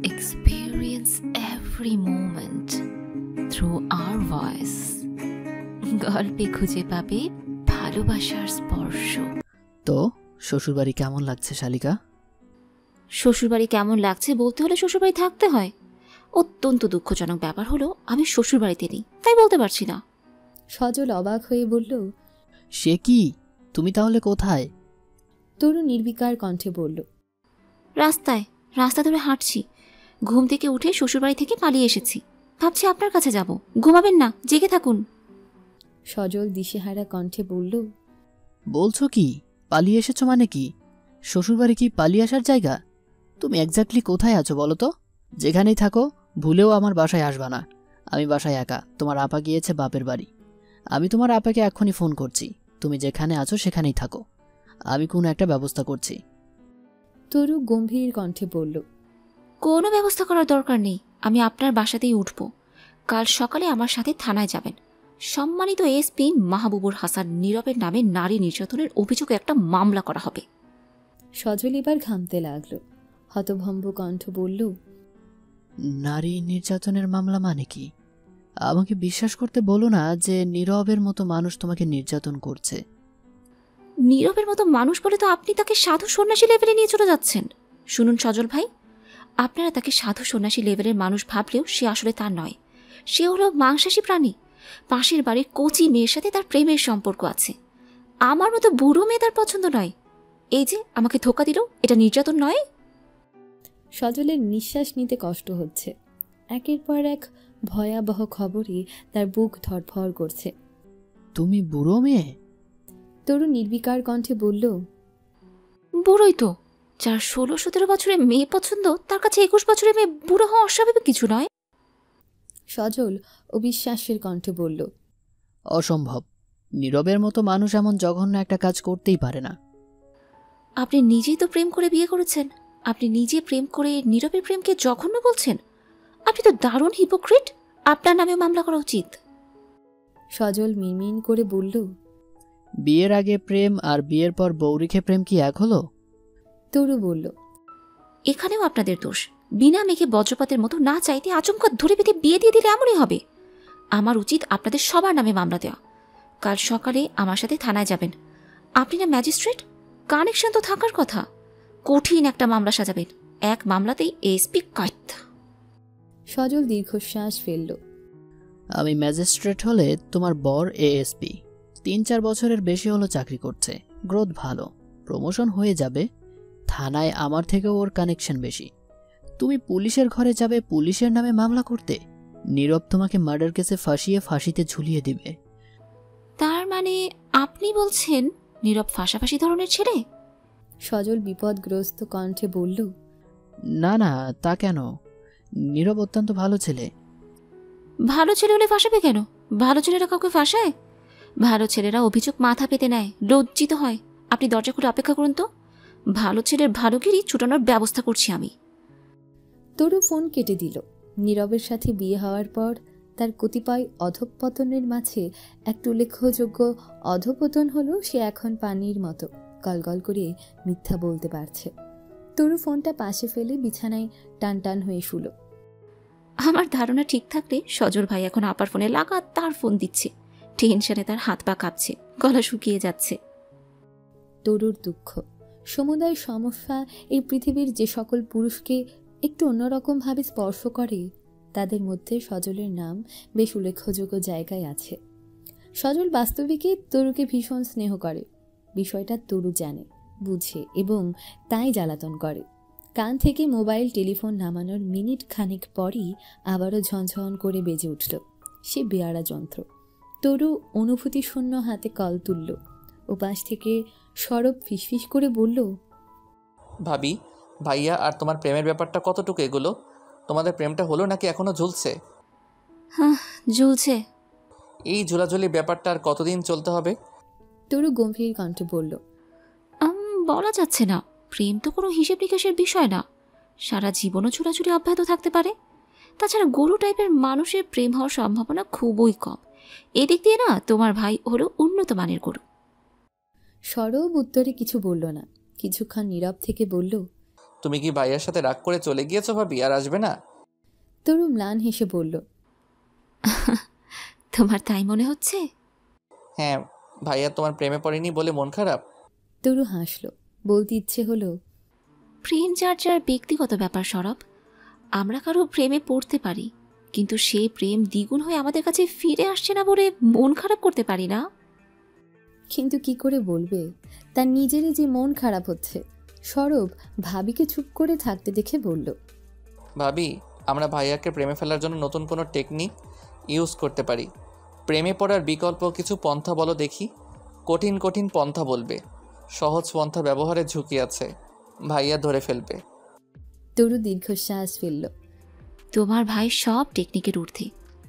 experience every moment through our voice. গল্পে খুঁজে পাবে ভালোবাসার স্পর্শ। তো শ্বশুরবাড়ি কেমন লাগছে শালিকা? শ্বশুরবাড়ি কেমন লাগছে বলতে হলে শ্বশুরবাড়ি থাকতে হয়। অত্যন্ত দুঃখজনক ব্যাপার হলো আমি শ্বশুরবাড়িতে নেই, তাই বলতে পারছি না। সজল অবাক হয়ে বলল, সে কি, তুমি তাহলে কোথায়? তরু নির্বিকার কণ্ঠে বলল, রাস্তা ধরে হাঁটছি। ঘুম থেকে উঠে শ্বশুরবাড়ি থেকে পালিয়ে এসেছি, ভাবছি আপনার কাছে যাব। ঘুমাবেন না, জেগে থাকুন। সজল দিশেহারা কণ্ঠে বলল, বলছো কি, পালিয়ে এসেছো মানে কি? শ্বশুরবাড়ি কি পালিয়ে আসার জায়গা? তুমি এক্স্যাক্টলি কোথায় আছো বলো তো? যেখানেই থাকো ভুলেও আমার বাসায় আসবা না। আমি বাসায় একা, তোমার আপা গিয়েছে বাপের বাড়ি। আমি তোমার আপাকে এখনই ফোন করছি, তুমি যেখানে আছো সেখানেই থাকো, আমি কোনো একটা ব্যবস্থা করছি। তরু গম্ভীর কণ্ঠে বলল, কোনো ব্যবস্থা করার দরকার নেই, আমি আপনার বাসাতেই উঠব। কাল সকালে আমার সাথে থানায় যাবেন। সম্মানিত এসপি মাহবুবুর হাসান নীরবের নামে নারী নির্যাতনের অভিযোগে একটা মামলা করা হবে। সজল এবার ঘামতে লাগল। হতভম্ব কণ্ঠ বলল, নারী নির্যাতনের মামলা মানে কি? আমাকে বিশ্বাস করতে বলো না যে নীরবের মতো মানুষ তোমাকে নির্যাতন করছে। নীরবের মতো মানুষ বলে তো আপনি তাকে সাধু সন্ন্যাসী লেভেলে নিয়ে চলে যাচ্ছেন। শুনুন সজল ভাই, আপনারা তাকে সাধু সন্ন্যাসী লেভেলের মানুষ ভাবলেও সে আসলে তা নয়। সে হলো মাংসাশী প্রাণী। পাশের বাড়ির কচি মেয়ের সাথে তার প্রেমের সম্পর্ক আছে। আমার মতো বুড়ো মেয়ে তার পছন্দ নয়। এই যে আমাকে ধোকা দিল, এটা নির্যাতন নয়? সজলের নিঃশ্বাস নিতে কষ্ট হচ্ছে। একের পর এক ভয়াবহ খবরে তার বুক ধড়ফড় করছে। তুমি বুড়ো মেয়ে? তরু নির্বিকার কণ্ঠে বলল, বুড়োই তো। যার 16-17 বছরের মেয়ে পছন্দ, তার কাছে 21 বছরের মেয়ে বুড়ো হওয়া অস্বাভাবিক কিছু নয়। সজল অবিশ্বাসের কণ্ঠে বলল, অসম্ভব। নীরবের মতো মানুষ এমন জঘন্য একটা কাজ করতেই পারে না। আপনি নিজেই তো প্রেম করে বিয়ে করেছেন। আপনি নিজে প্রেম করে নীরবের প্রেমকে জঘন্য বলছেন? আপনি তো দারুণ হিপোক্রিট। আপনার নামে মামলা করা উচিত। সজল মিনমিন করে বলল, বিয়ের আগে প্রেম আর বিয়ের পর বউ রেখে প্রেম কি এক হলো? তরু বলল, এখানেও আপনাদের দোষ। বিনা মেঘে বজ্রপাতের মতো না চাইতে আচমকা ধরে বেঁধে বিয়ে দিয়ে দিলে এমনই হবে। আমার উচিত আপনাদের সবার নামে মামলা দেওয়া। কাল সকালে আমার সাথে থানায় যাবেন। আপনি না ম্যাজিস্ট্রেট, কানেকশন তো থাকার কথা। কঠিন একটা মামলা সাজাবেন, এক মামলাতেই এসপি কাইত। সজল দীর্ঘশ্বাস ফেলল। আমি ম্যাজিস্ট্রেট হলে তোমার বর এএসপি, 3-4 বছরের বেশি হলো চাকরি করছে, গ্রোথ ভালো, প্রমোশন হয়ে যাবে। থানায় আমার থেকেও ওর কানেকশন বেশি। তুমি পুলিশের ঘরে যাবে পুলিশের নামে মামলা করতে? নীরব তোমাকে মার্ডার কেসে ফাঁসিয়ে ফাঁসিতে ঝুলিয়ে দিবে। তার মানে আপনি বলছেন নীরব ফাঁসাফাঁসি ধরনের ছেলে? সজল বিপদগ্রস্ত কণ্ঠে বলল, না না, তা কেন? নীরব অত্যন্ত ভালো ছেলে। ভালো ছেলে হলে ফাঁসাবে কেন? ভালো ছেলেরা কাউকে ফাঁসায়? ভালো ছেলেরা অভিযোগ মাথা পেতে নেয়, লজ্জিত হয়। আপনি দরজা খুলে অপেক্ষা করুন তো, ভালো ছেলের ভালোগিরি ছুটানোর ব্যবস্থা করছি আমি। তরু ফোন কেটে দিল। নীরবের সাথে বিয়ে হওয়ার পর তার কতিপয় অধঃপতনের মাঝে একটা উল্লেখযোগ্য অধঃপতন হলো সে এখন পানির মতো গলগল করে মিথ্যা বলতে পারছে। তরু ফোনটা পাশে ফেলে বিছানায় টান টান হয়ে শুলো। আমার ধারণা ঠিক থাকলে সজল ভাই এখন আপার ফোনে লাগাতার ফোন দিচ্ছে। টেনশনে তার হাত পা কাঁপছে, গলা শুকিয়ে যাচ্ছে। তরুর দুঃখ, সমুদায় সমস্যা এই পৃথিবীর যে সকল পুরুষকে একটু অন্যরকমভাবে স্পর্শ করে তাদের মধ্যে সজলের নাম বেশ উল্লেখযোগ্য জায়গায় আছে। সজল বাস্তবিকই তরুকে ভীষণ স্নেহ করে। বিষয়টা তরু জানে, বুঝে এবং তাই জ্বালাতন করে। কান থেকে মোবাইল টেলিফোন নামানোর মিনিট খানেক পরই আবারও ঝনঝন করে বেজে উঠল সে বেয়ারা যন্ত্র। তরু অনুভূতিশূন্য হাতে কল তুলল। ওপাশ থেকে সরব ফিসফিস করে বলল, ভাবি, ভাইয়া আর তোমার প্রেমের ব্যাপারটা কতটুকু এগুলো? তোমাদের প্রেমটা হলো নাকি এখনো ঝুলছে? হ্যাঁ, ঝুলছে। এই ঝোলাঝুলি ব্যাপারটা আর কতদিন চলতে হবে? তরু গম্ভীর কণ্ঠে বলল, বলা যাচ্ছে না। প্রেম তো কোনো হিসেব নিকেশের বিষয় না। সারা জীবনও ছোটাছুটি অব্যাহত থাকতে পারে। তাছাড়া গরু টাইপের মানুষের প্রেম হওয়ার সম্ভাবনা খুবই কম। এদিক দিয়ে না তোমার ভাই হলো উন্নত মানের গরু। সরব উত্তরে কিছু বলল না। কিছুক্ষণ নীরব থেকে বলল, তুমি কি ভাইয়ার সাথে রাগ করে চলে গিয়েছো ভাবি, আর আসবে না? তরু ম্লান হেসে বলল, তোমার তাই মনে হচ্ছে? হ্যাঁ, ভাইয়া তোমার প্রেমে পড়েনি বলে মন খারাপ? তরু হাসল। বলতে ইচ্ছে হলো, প্রেম যার যার ব্যক্তিগত ব্যাপার সরব। আমরা কারো প্রেমে পড়তে পারি, কিন্তু সেই প্রেম দ্বিগুণ হয়ে আমাদের কাছে ফিরে আসছে না বলে মন খারাপ করতে পারি না। কিন্তু কি করে বলবে তার নিজেরই যে মন খারাপ হচ্ছে। সরব ভাবিকে চুপ করে থাকতে দেখে বলল, ভাবি, আমরা ভাইয়াকে প্রেমে ফেলার জন্য নতুন কোনো টেকনিক ইউজ করতে পারি। প্রেমে পড়ার বিকল্প কিছু পন্থা বলো দেখি। কঠিন কঠিন পন্থা বলবে, সহজ পন্থা ব্যবহারের ঝুঁকি আছে, ভাইয়া ধরে ফেলবে। তরু দীর্ঘশ্বাস ফেলল। তোমার ভাই সব টেকনিকের ঊর্ধ্বে।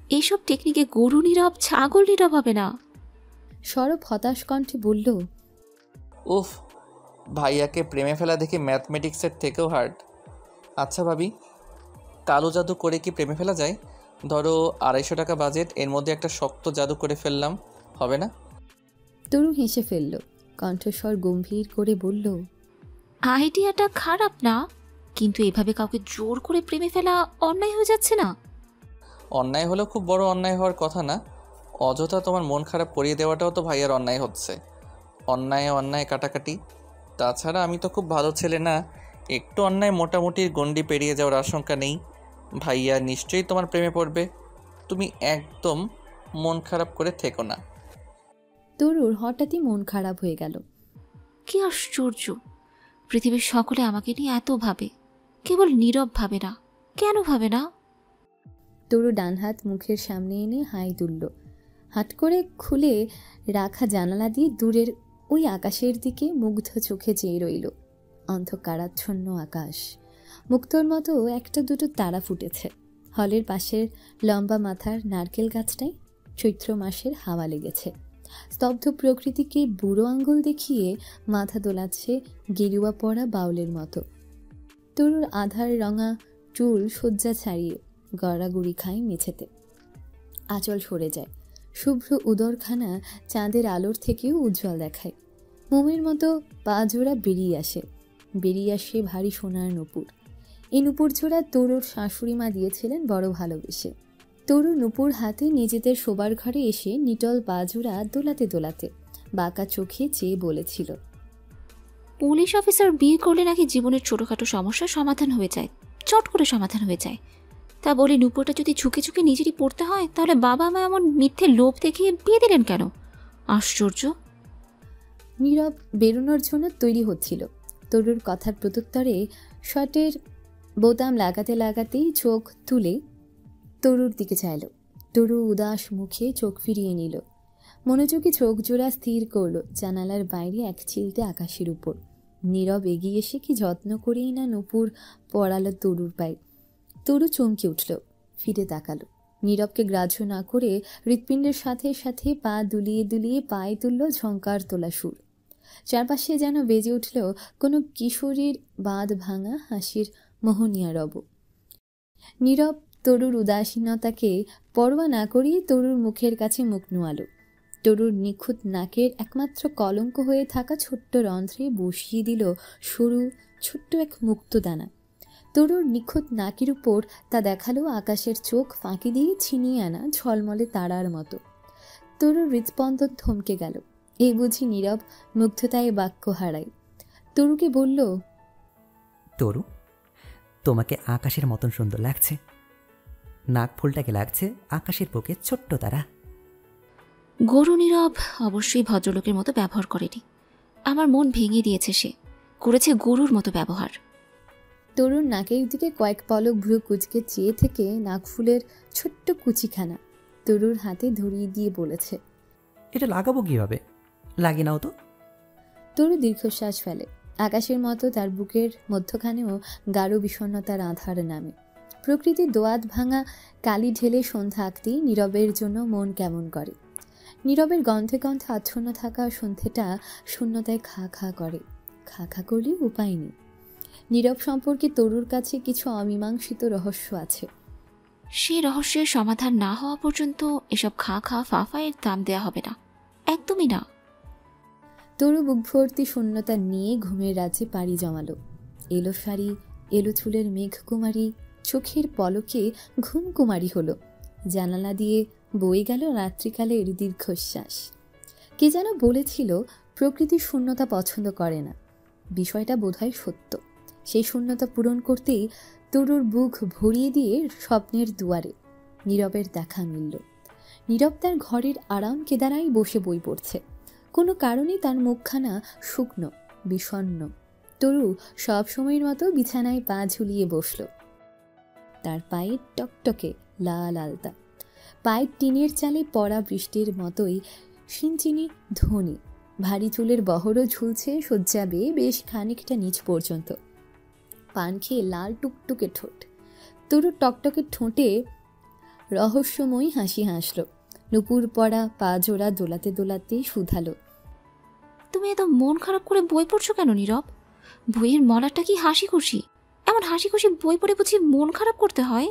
এইসব টেকনিকে গরু নীরব, ছাগল নীরব হবে না। সরব হতাশ কণ্ঠে বলল, উফ, ভাইয়াকে প্রেমে ফেলা দেখি ম্যাথমেটিক্সের থেকেও হার্ড। আচ্ছা ভাবি, কালো জাদু করে কি প্রেমে ফেলা যায়? ধরো 250 টাকা বাজেট, এর মধ্যে একটা শক্ত জাদু করে ফেললাম, হবে না? তরু হেসে ফেলল। কণ্ঠস্বর গম্ভীর করে বলল, আইডিয়াটা খারাপ না, কিন্তু এভাবে কাউকে জোর করে প্রেমে ফেলা অন্যায় হয়ে যাচ্ছে না? অন্যায় হলেও খুব বড় অন্যায় হওয়ার কথা না। অযথা তোমার মন খারাপ করিয়ে দেওয়াটাও তো ভাইয়ার অন্যায় হচ্ছে। অন্যায় অন্যায় কাটাকাটি। তাছাড়া আমি তো খুব ভালো ছেলে না, একটু অন্যায় মোটামুটির গণ্ডি পেরিয়ে যাওয়ার আশঙ্কা নেই। ভাইয়া নিশ্চয়ই তোমার প্রেমে পড়বে। তুমি একদম মন খারাপ করে থেকো না। তরুর হঠাৎই মন খারাপ হয়ে গেল। কি আশ্চর্য! পৃথিবীর সকলে আমাকে নিয়ে এত ভাবে, কেবল নীরব ভাবে না। কেন ভাবে না? তরু ডান হাত মুখের সামনে এনে হাই তুলল। হাট করে খুলে রাখা জানালা দিয়ে দূরের ওই আকাশের দিকে মুগ্ধ চোখে চেয়ে রইল। অন্ধকারাচ্ছন্ন আকাশ, মুক্তোর মতো একটা দুটো তারা ফুটেছে। হলের পাশের লম্বা মাথার নারকেল গাছটায় চৈত্র মাসের হাওয়া লেগেছে। স্তব্ধ প্রকৃতিকে বুড়ো আঙ্গুল দেখিয়ে মাথা দোলাচ্ছে গেরুয়া পরা বাউলের মতো। তরুর আধার রঙা চুল শয্যা ছাড়িয়ে গড়াগড়ি খায় মেঝেতে। আঁচল সরে যায়, শুভ্র উদরখানা চাঁদের আলোর থেকেও উজ্জ্বল দেখায়। মোমের মতো পা জোড়া বেরিয়ে আসে ভারী সোনার নূপুর। এই নূপুর জোড়া তরুর শাশুড়ি মা দিয়েছিলেন বড় ভালোবেসে। তরু নূপুর হাতে নিজেদের শোবার ঘরে এসে নিটল পা জোড়া দোলাতে দোলাতে বাঁকা চোখে চেয়ে বলেছিল, পুলিশ অফিসার বিয়ে করলে নাকি জীবনের ছোটখাটো সমস্যার সমাধান হয়ে যায়, চট করে সমাধান হয়ে যায়। তা বলে নূপুরটা যদি ঝুঁকে ঝুঁকে নিজেরই পড়তে হয়, তাহলে বাবা মা এমন মিথ্যে লোভ দেখিয়ে বিয়ে দিলেন কেন? আশ্চর্য! নীরব বেরোনোর জন্য তৈরি হচ্ছিল। তরুর কথার প্রত্যুত্তরে শার্টের বোতাম লাগাতে লাগাতেই চোখ তুলে তরুর দিকে চাইল। তরু উদাস মুখে চোখ ফিরিয়ে নিল। মনোযোগী চোখ জোড়া স্থির করল জানালার বাইরে এক চিলতে আকাশের উপর। নীরব এগিয়ে এসে কি যত্ন করেই না নূপুর পড়ালো তরুর পায়ে। তরু চমকে উঠল, ফিরে তাকালো। নীরবকে গ্রাহ্য না করে হৃৎপিণ্ডের সাথে সাথে পা দুলিয়ে দুলিয়ে পায়ে তুলল ঝঙ্কার তোলা সুর। চারপাশে যেন বেজে উঠল কোনো কিশোরীর বাঁধ ভাঙা হাসির মোহনীয়া রব। নীরব তরুর উদাসীনতাকে পরোয়া না করিয়ে তরুর মুখের কাছে মুখ নোয়ালো। তরুর নিখুঁত নাকের একমাত্র কলঙ্ক হয়ে থাকা ছোট্ট রন্ধ্রে বসিয়ে দিল সরু ছোট্ট এক মুক্তদানা। তরুর নিখুঁত নাকের উপর তা দেখালো আকাশের চোখ ফাঁকি দিয়ে ছিনিয়ে আনা ঝলমলে তারার মতো। তরুর হৃৎস্পন্দন থমকে গেল। এই বুঝি নীরব মুগ্ধতায় বাক্য হারায়। তরুকে বলল, তরু, তোমাকে আকাশের মতন সুন্দর লাগছে। নাক ফুলটাকে লাগছে আকাশের বুকে ছোট্ট তারা। গরু নীরব অবশ্যই ভদ্রলোকের মতো ব্যবহার করেনি। আমার মন ভেঙে দিয়েছে, সে করেছে গরুর মতো ব্যবহার। তরুর নাকের দিকে কয়েক পলক ভ্রু কুচকে চেয়ে থেকে নাকফুলের ছোট্ট কুচিখানা তরুর হাতে ধরিয়ে দিয়ে বলেছে, এটা লাগাবো কিভাবে? লাগে নাও তো। তরু দীর্ঘশ্বাস ফেলে। আকাশের মতো তার বুকের মধ্যখানেও গাঢ় বিষণ্ণতার আধার নামে। প্রকৃতির দোয়াত ভাঙা কালি ঢেলে সন্ধ্যা আঁকতেই নীরবের জন্য মন কেমন করে। নীরবের গন্ধে গন্ধে আচ্ছন্ন থাকা সন্ধ্যেটা শূন্যতায় খা খা করে। খা খা করলে উপায় নেই। নীরব সম্পর্কে তরুর কাছে কিছু অমীমাংসিত রহস্য আছে। সে রহস্যের সমাধান না হওয়া পর্যন্ত এসব খা খা ফাফায়ের দাম দেয়া হবে না, একদমই না। তরু বুক ভর্তি শূন্যতা নিয়ে ঘুমের রাজ্যে পাড়ি জমালো। এলো শাড়ি, এলো চুলের মেঘকুমারী, চোখের পলকে ঘুমকুমারী হলো। জানালা দিয়ে বয়ে গেল রাত্রিকালের দীর্ঘশ্বাস। কে যেন বলেছিল প্রকৃতি শূন্যতা পছন্দ করে না। বিষয়টা বোধহয় সত্য। সেই শূন্যতা পূরণ করতেই তরুর বুক ভরিয়ে দিয়ে স্বপ্নের দুয়ারে নীরবের দেখা মিলল। নীরব তার ঘরের আরাম কেদারায় বসে বই পড়ছে। কোনো কারণে তার মুখখানা শুকনো, বিষণ্ণ। তরু সব সময়ের মতো বিছানায় পা ঝুলিয়ে বসল। তার পায়ে টকটকে লাল আলতা, পায়ের টিনের চালে পড়া বৃষ্টির মতোই সিনচিনি ধ্বনি। ভারী চুলের বহরও ঝুলছে শয্যা বেয়ে বেশ খানিকটা নিচ পর্যন্ত। পান খেয়ে লাল টুকটুকে ঠোঁট। তরুর টকটকে ঠোঁটে রহস্যময়ী হাসি হাসল। নুপুর পড়া পা জোড়া দোলাতে দোলাতে শুধালো, তুমি এত মন খারাপ করে বই পড়ছো কেন নীরব? বইয়ের মলাটা কি হাসি খুশি? এমন হাসি খুশি বই পড়ে বুঝি মন খারাপ করতে হয়?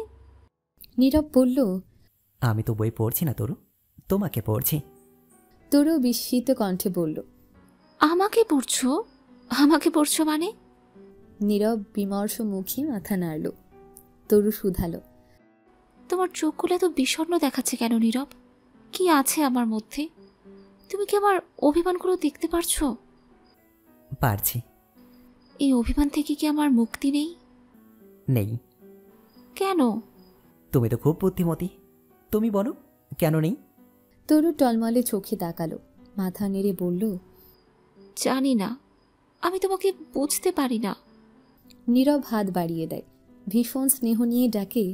নীরব বলল, আমি তো বই পড়ছি না তরু, তোমাকে পড়ছি। তরু বিস্মিত কণ্ঠে বলল, আমাকে পড়ছো? আমাকে পড়ছো মানে? নীরব বিমর্ষ মুখে মাথা নাড়ল। তরু শুধালো, তোমার চোখগুলো এত বিষণ্ণ দেখাচ্ছে কেন নীরব? কি আছে আমার মধ্যে? তুমি কি আমার অভিমানগুলো দেখতে পারছো? পারছি। এই অভিমান থেকে কি আমার মুক্তি নেই? নেই। কেন? তুমি তো খুব বুদ্ধিমতী, তুমি বলো কেন নেই? তরু টলমলে চোখে তাকালো, মাথা নেড়ে বলল, জানি না, আমি তোমাকে বুঝতে পারি না। নীরব হাত বাড়িয়ে দেয়, ভীষণ স্নেহ নিয়ে ডাকে,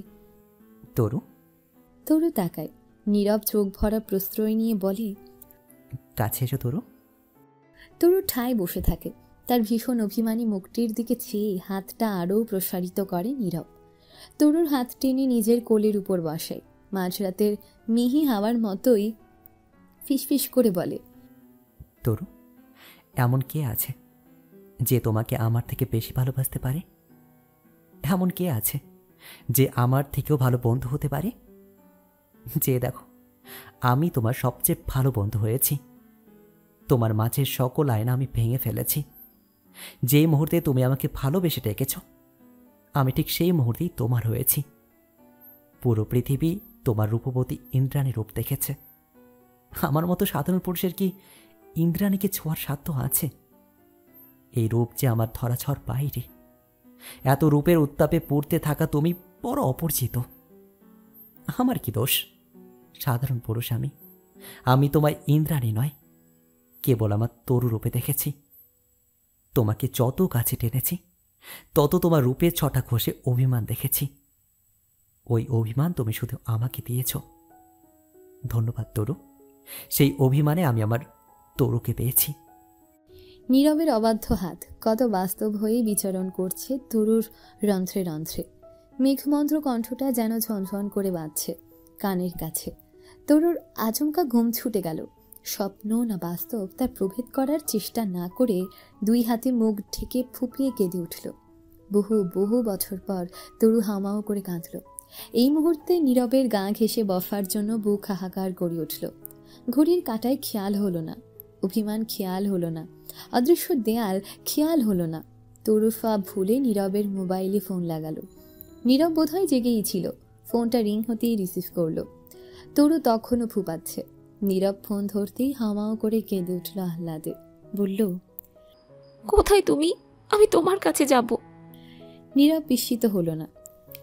তরু। তরু তাকায়। নীরব চোখ ভরা প্রশ্রয় নিয়ে বলে, কাছে এসো তরু। তরু ঠায় বসে থাকে। তার ভীষণ অভিমানী মুখটির দিকে চেয়ে হাতটা আরও প্রসারিত করে নীরব। তরুর হাত টেনে নিজের কোলের উপর বসায়। মাঝরাতের মিহি হাওয়ার মতোই ফিসফিস করে বলে, তরু, এমন কে আছে যে তোমাকে আমার থেকে বেশি ভালোবাসতে পারে? এমন কে আছে যে আমার থেকেও ভালো বন্ধু হতে পারে? যে দেখো, আমি তোমার সবচেয়ে ভালো বন্ধু হয়েছি। তোমার মাঝের সকল আয়না আমি ভেঙে ফেলেছি। যে মুহূর্তে তুমি আমাকে ভালোবেসে ডেকেছ, আমি ঠিক সেই মুহূর্তেই তোমার হয়েছি। পুরো পৃথিবী তোমার রূপবতী ইন্দ্রাণী রূপ দেখেছে। আমার মতো সাধারণ পুরুষের কি ইন্দ্রাণীকে ছোঁয়ার সাধ্য আছে? এই রূপ যে আমার ধরাছড় বাইরে। এত রূপের উত্তাপে পুড়তে থাকা তুমি বড় অপরিচিত। আমার কি দোষ? সাধারণ পুরুষ আমি তোমায় ইন্দ্রাণী নয়, কেবল আমার তরু রূপে দেখেছি। তোমাকে যত কাছে টেনেছি, তত তোমার রূপের ছটা ঘষে অভিমান দেখেছি। ওই অভিমান তুমি শুধু আমাকে দিয়েছ। ধন্যবাদ তরু, সেই অভিমানে আমি আমার তরুকে পেয়েছি। নীরবের অবাধ্য হাত কত বাস্তব হয়ে বিচরণ করছে তরুর রন্ধ্রে রন্ধ্রে। মেঘমন্ত্র কণ্ঠটা যেন ঝনঝন করে বাজছে কানের কাছে। তরুর আচমকা ঘুম ছুটে গেল। স্বপ্ন না বাস্তব তা প্রভেদ করার চেষ্টা না করে দুই হাতে মুখ ঢেকে ফুপিয়ে কেঁদে উঠল। বহু বহু বছর পর তরু হামাও করে কাঁদল। এই মুহূর্তে নীরবের গা ঘেঁষে বসার জন্য বুক হাহাকার করে উঠল। ঘড়ির কাঁটায় খেয়াল হলো না, অভিমান খেয়াল হলো না, অদৃশ্য দেয়াল খেয়াল হলো না। তরু সব ভুলে নীরবের মোবাইলে ফোন লাগালো। নীরব বোধহয় জেগেই ছিল। ফোনটা রিং হতেই রিসিভ করলো। তরু তখনও ফুপাচ্ছে। নীরব ফোন ধরতেই হামাও করে কেঁদে উঠল আহ্লাদে। বলল, কোথায় তুমি? আমি তোমার কাছে যাব। নীরব বিস্মিত হলো না,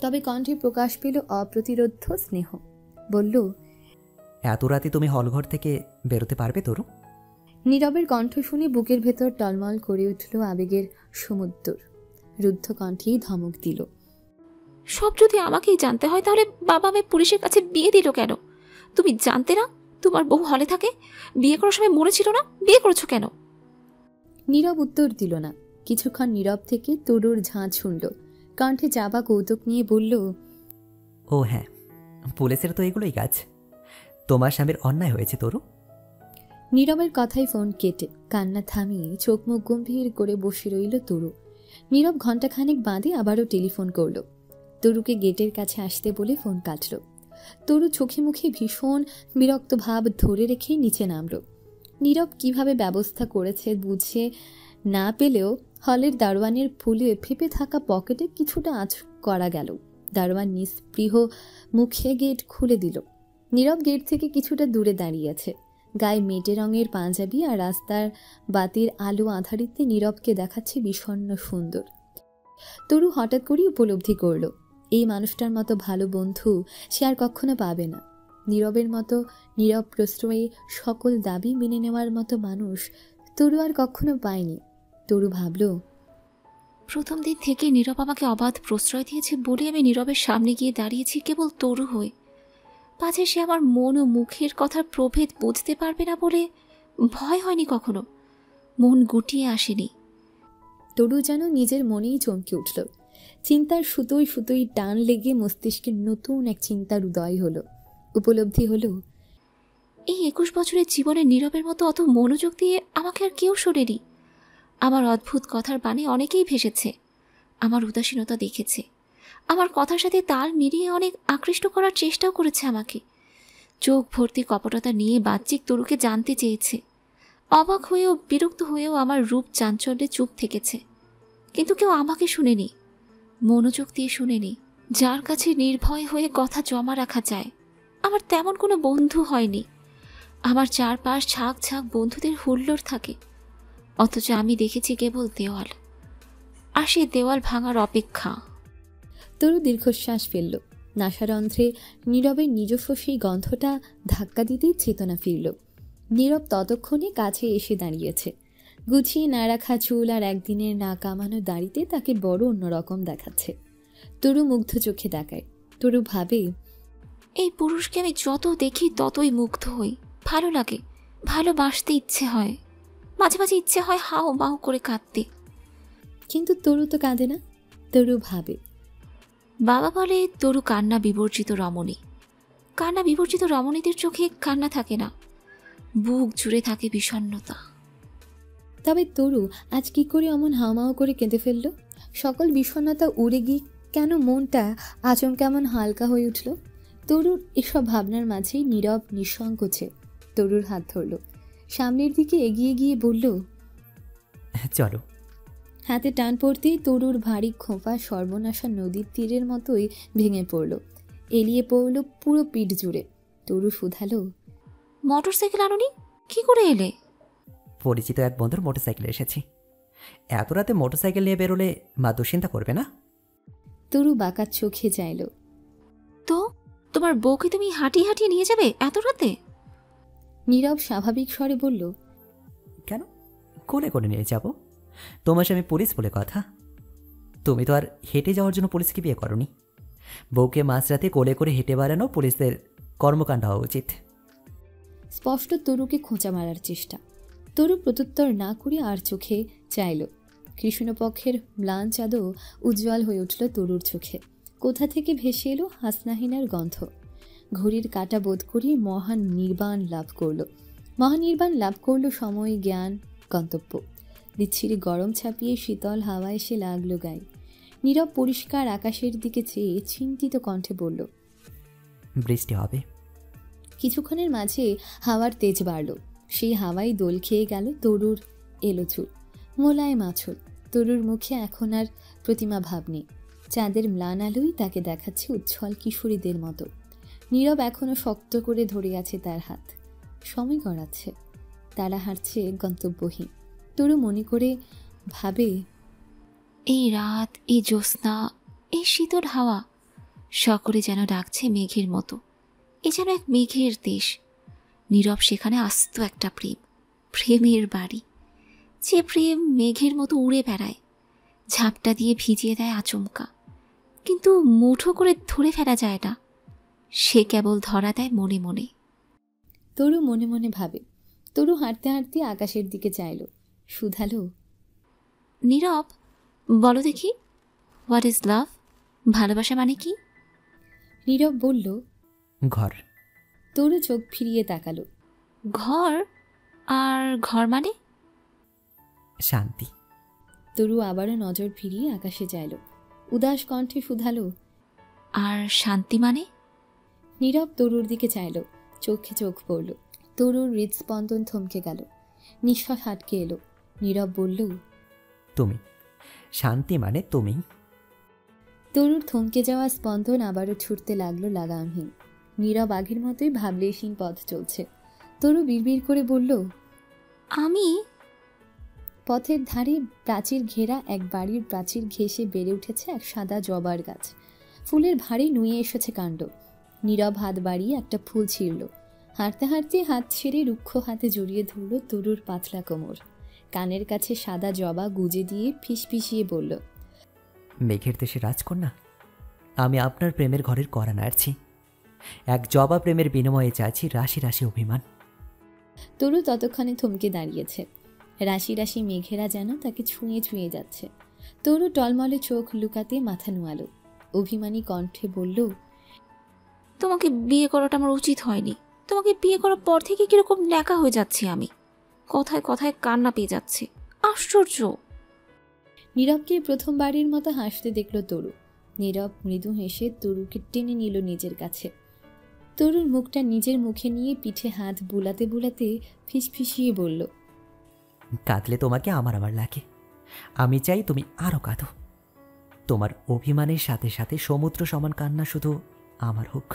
তবে কণ্ঠে প্রকাশ পেল অপ্রতিরোধ্য স্নেহ। বলল, এত রাতে তুমি হলঘর থেকে বেরোতে পারবে তরু? নীরবের কণ্ঠ শুনে বুকের ভেতর টলমল করে উঠল আবেগের সমুদ্র। রুদ্ধ কণ্ঠেই ধমক দিল, সব যদি আমাকেই জানতে হয়, তাহলে বাবা আমায় পুলিশের কাছে বিয়ে দিল কেন? তুমি জানতে না তোমার বউ হলে থাকে? বিয়ে করার সময় মনে ছিল না? বিয়ে করেছো কেন? নীরব উত্তর দিল না। কিছুক্ষণ নীরব থেকে তরুর ঝাঁঝ শুনল। কণ্ঠে চাপা কৌতুক নিয়ে বলল, ও হ্যাঁ, পুলিশের তো এগুলোই কাজ। তোমার স্বামীর অন্যায় হয়েছে তরু। নীরবের কথায় ফোন কেটে কান্না থামিয়ে চোখ মুখ গম্ভীর করে বসে রইল তরু। নীরব ঘণ্টাখানেক বাদে আবারও টেলিফোন করল। তরুকে গেটের কাছে আসতে বলে ফোন কাটল। তরু চোখে মুখে ভীষণ বিরক্ত ভাব ধরে রেখে নিচে নামল। নীরব কিভাবে ব্যবস্থা করেছে বুঝে না পেলেও হলের দারোয়ানের ফুলে ফেপে থাকা পকেটে কিছুটা আঁচ করা গেল। দারোয়ান নিস্পৃহ মুখে গেট খুলে দিল। নীরব গেট থেকে কিছুটা দূরে দাঁড়িয়ে আছে। গায়ে মেটে রঙের পাঞ্জাবি আর রাস্তার বাতির আলো আধারিতে নীরবকে দেখাচ্ছে বিষণ্ণ সুন্দর। তরু হঠাৎ করেই উপলব্ধি করল, এই মানুষটার মতো ভালো বন্ধু সে আর কখনো পাবে না। নীরবের মতো নীরব প্রশ্রয়ে সকল দাবি মেনে নেওয়ার মতো মানুষ তরু আর কখনো পায়নি। তরু ভাবল, প্রথম দিন থেকে নীরব আমাকে অবাধ প্রশ্রয় দিয়েছে বলে আমি নীরবের সামনে গিয়ে দাঁড়িয়েছি কেবল তরু হয়ে। পাছে সে আমার মন ও মুখের কথার প্রভেদ বুঝতে পারবে না বলে ভয় হয়নি কখনো, মন গুটিয়ে আসেনি। তরু যেন নিজের মনেই চমকে উঠল। চিন্তার সুতোয় সুতোয় টান লেগে মস্তিষ্কে নতুন এক চিন্তার উদয় হলো। উপলব্ধি হলো, এই 21 বছরের জীবনে নীরবের মতো অত মনোযোগ দিয়ে আমাকে আর কেউ শোনেনি। আমার অদ্ভুত কথার বাণে অনেকেই ভেসেছে, আমার উদাসীনতা দেখেছে, আমার কথার সাথে তাল মিলিয়ে অনেক আকৃষ্ট করার চেষ্টাও করেছে আমাকে। চোখ ভর্তি কপটতা নিয়ে বাহ্যিক তরুকে জানতে চেয়েছে। অবাক হয়েও বিরক্ত হয়েও আমার রূপ চাঞ্চল্যে চুপ থেকেছে, কিন্তু কেউ আমাকে শুনেনি, মনোযোগ দিয়ে শুনেনি। যার কাছে নির্ভয় হয়ে কথা জমা রাখা যায়, আমার তেমন কোনো বন্ধু হয়নি। আমার চারপাশ ঝাঁক ঝাঁক বন্ধুদের হুল্লোড় থাকে, অথচ আমি দেখেছি কেবল দেওয়াল, আর সেই দেওয়াল ভাঙার অপেক্ষা। তরু দীর্ঘশ্বাস ফেলল। নাসারন্ধ্রে নীরবের নিজস্ব সেই গন্ধটা ধাক্কা দিতেই চেতনা ফিরল। নীরব ততক্ষণে কাছে এসে দাঁড়িয়েছে। গুছিয়ে না রাখা চুল আর একদিনের না কামানো দাড়িতে তাকে বড় অন্যরকম দেখাচ্ছে। তরু মুগ্ধ চোখে তাকায়। তরু ভাবে, এই পুরুষকে আমি যত দেখি ততই মুগ্ধ হই, ভালো লাগে, ভালোবাসতে ইচ্ছে হয়, মাঝে মাঝে ইচ্ছে হয় হাও মাও করে কাঁদতে। কিন্তু তরু তো কাঁদে না। তরু ভাবে, বাবা বলে তরু কান্না বিবর্জিত রমণী। কান্না বিবর্জিত রমণীদের চোখে কান্না থাকে না, বুক জুড়ে থাকে বিষণ্ণতা। তবে তরু আজ কি করে অমন হাওমাও করে কেঁদে ফেলল? সকল বিষণ্ণতা উড়ে গিয়ে কেন মনটা আচমকা কেমন হালকা হয়ে উঠল? তরুর এসব ভাবনার মাঝেই নীরব নিঃসংকোচে তরুর হাত ধরল, সামনের দিকে এগিয়ে গিয়ে বলল, চলো। হাতে টান পড়তেই তরুর ভারী খোঁপা সর্বনাশা নদীর তীরের মতোই ভেঙে পড়ল, এলিয়ে পড়ল পুরো পিঠ জুড়ে। তরু শুধালো, মোটর সাইকেল আনোনি? কি করে এলে? পরিচিত এক বন্ধুর মোটরসাইকেলে এসেছি। এত রাতে মোটরসাইকেল নিয়ে বেরোলে মা দুশ্চিন্তা করবে না? তরু বাঁকা চোখে চাইল। তো তোমার বউকে তুমি হাঁটিয়ে হাঁটিয়ে নিয়ে যাবে এত রাতে? নীরব স্বাভাবিক স্বরে বলল, কেন, কোলে করে নিয়ে যাব? তোমার স্বামী পুলিশ বলে কথা। তুমি তো আর হেঁটে যাওয়ার জন্য পুলিশকে বিয়ে করনি। বউকে মাঝরাতে কোলে করে হেঁটে বেড়ানো পুলিশদের কর্মকাণ্ড হওয়া উচিত। স্পষ্ট তরুকে খোঁচা মারার চেষ্টা। তরু প্রত্যুত্তর না করে আর চোখে চাইল। কৃষ্ণপক্ষের ম্লান চাঁদও উজ্জ্বল হয়ে উঠল তরুর চোখে। কোথা থেকে ভেসে এলো হাসনাহিনার গন্ধ। ঘড়ির কাঁটা বোধ করিয়ে মহান নির্বাণ লাভ করল। মহানির্বাণ লাভ করল সময়, জ্ঞান, গন্তব্য। বিচ্ছিরি গরম ছাপিয়ে শীতল হাওয়া এসে লাগলো গায়ে। নীরব পরিষ্কার আকাশের দিকে চেয়ে চিন্তিত কণ্ঠে বলল, বৃষ্টি হবে। কিছুক্ষণের মাঝে হাওয়ার তেজ বাড়ল। সেই হাওয়ায় দোল খেয়ে গেল তরুর এলো চুল, মোলায়েম আঁচল। তরুর মুখে এখন আর প্রতিমা ভাব নেই। চাঁদের ম্লান আলোই তাকে দেখাচ্ছে উচ্ছল কিশোরীদের মতো। নীরব এখনো শক্ত করে ধরে আছে তার হাত। সময় গড়াচ্ছে, তারা হাঁটছে গন্তব্যহীন। তরু মনে করে ভাবে, এই রাত, এই জ্যোৎস্না, এই শীতল হাওয়া সকলে যেন ডাকছে মেঘের মতো। এ যেন এক মেঘের দেশ। নীরব সেখানে আস্ত একটা প্রেম, প্রেমের বাড়ি। যে প্রেম মেঘের মতো উড়ে বেড়ায়, ঝাপটা দিয়ে ভিজিয়ে দেয় আচমকা, কিন্তু মুঠো করে ধরে ফেলা যায় না। সে কেবল ধরা দেয় মনে মনে। তরু মনে মনে ভাবে। তরু হাঁটতে হাঁটতে আকাশের দিকে চাইল, শুধালো, নীরব, বলো দেখি, হোয়াট ইজ লাভ? ভালোবাসা মানে কি? নীরব বলল, ঘর। তরু চোখ ফিরিয়ে তাকালো। ঘর? আর ঘর মানে? শান্তি। তরু আবারও নজর ফিরিয়ে আকাশে চাইল, উদাস কণ্ঠে শুধালো, আর শান্তি মানে? নীরব তরুর দিকে চাইল, চোখে চোখ পড়ল। তরুর হৃদস্পন্দন থমকে গেল, নিঃশ্বাস আটকে এলো। নীরব বলল, তুমি। শান্তি মানে তুমি। তরুর থমকে যাওয়া স্পন্দন আবারও ছুটতে লাগলো লাগামহীন। নীরব আগের মতোই ভাবলেশহীন পথ চলছে। তরু বিড়বিড় করে বলল, আমি পথের ধারে প্রাচীর ঘেরা এক বাড়ির প্রাচীর ঘেঁষে বেড়ে উঠেছে এক সাদা জবার গাছ। ফুলের ভারে নুয়ে এসেছে কাণ্ড। নীরব হাত বাড়িয়ে একটা ফুল ছিঁড়ল। হাঁটতে হাঁটতে হাত ছেড়ে রুক্ষ হাতে জড়িয়ে ধরল তরুর পাতলা কোমর। কানের কাছে সাদা জবা গুজে দিয়ে ফিসফিসিয়ে বলল, মেঘের দেশে রাজকন্যা, আমি আপনার প্রেমের ঘরের কড়া নাড়ছি। এক জবা প্রেমের বিনিময়ে চাইছি রাশি রাশি অভিমান। তরু ততক্ষণে থমকে দাঁড়িয়েছে। রাশি রাশি মেঘেরা যেন তাকে ছুঁয়ে ছুঁয়ে যাচ্ছে। তরু টলমলে চোখ লুকাতে মাথা নুয়ালো। অভিমানী কণ্ঠে বলল, তোমাকে বিয়ে করাটা আমার উচিত হয়নি। তোমাকে বিয়ে করার পর থেকে কিরকম ন্যাকা হয়ে যাচ্ছি আমি। কথায় কথায় কান্না পেয়ে যাচ্ছে। আশ্চর্য। নীরবকে প্রথমবারের মতো হাসতে দেখল তরু। নীরব মৃদু হেসে তরুকে টেনে নিল নিজের কাছে। তরুর মুখটা নিজের মুখে নিয়ে পিঠে হাত বুলাতে বুলাতে ফিসফিসিয়ে বলল, কাঁদলে তোমাকে আমার আমার লাগে। আমি চাই তুমি আরও কাঁদো। তোমার অভিমানের সাথে সাথে সমুদ্র সমান কান্না শুধু আমার হোক।